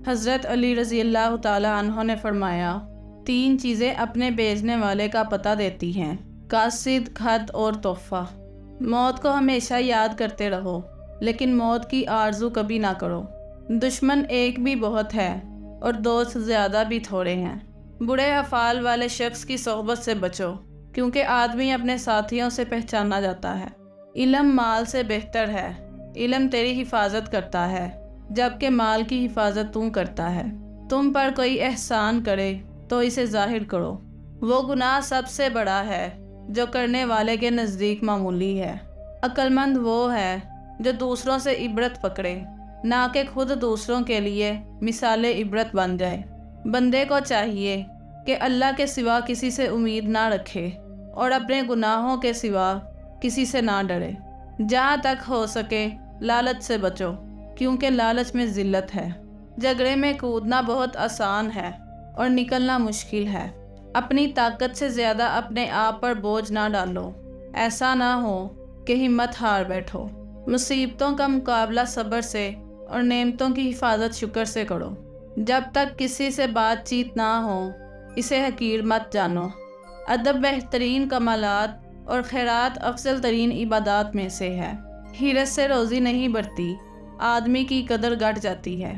حضرت علی رضی اللہ تعالیٰ عنہ نے فرمایا، 3 چیزیں اپنے بھیجنے والے کا پتہ دیتی ہیں: قاصد، خط اور تحفہ۔ موت کو ہمیشہ یاد کرتے رہو، لیکن موت کی آرزو کبھی نہ کرو۔ دشمن ایک بھی بہت ہے اور دوست زیادہ بھی تھوڑے ہیں۔ برے افعال والے شخص کی صحبت سے بچو، کیونکہ آدمی اپنے ساتھیوں سے پہچانا جاتا ہے۔ علم مال سے بہتر ہے۔ علم تیری حفاظت کرتا ہے، جبکہ مال کی حفاظت تو کرتا ہے۔ تم پر کوئی احسان کرے تو اسے ظاہر کرو۔ وہ گناہ سب سے بڑا ہے جو کرنے والے کے نزدیک معمولی ہے۔ عقل مند وہ ہے جو دوسروں سے عبرت پکڑے، نہ کہ خود دوسروں کے لیے مثال عبرت بن جائے۔ بندے کو چاہیے کہ اللہ کے سوا کسی سے امید نہ رکھے اور اپنے گناہوں کے سوا کسی سے نہ ڈرے۔ جہاں تک ہو سکے لالچ سے بچو، کیونکہ لالچ میں ذلت ہے۔ جھگڑے میں کودنا بہت آسان ہے اور نکلنا مشکل ہے۔ اپنی طاقت سے زیادہ اپنے آپ پر بوجھ نہ ڈالو، ایسا نہ ہو کہ ہمت ہار بیٹھو۔ مصیبتوں کا مقابلہ صبر سے اور نعمتوں کی حفاظت شکر سے کرو۔ جب تک کسی سے بات چیت نہ ہو اسے حقیر مت جانو۔ ادب بہترین کمالات اور خیرات افضل ترین عبادات میں سے ہے۔ حرص سے روزی نہیں بڑھتی، آدمی کی قدر گھٹ جاتی ہے۔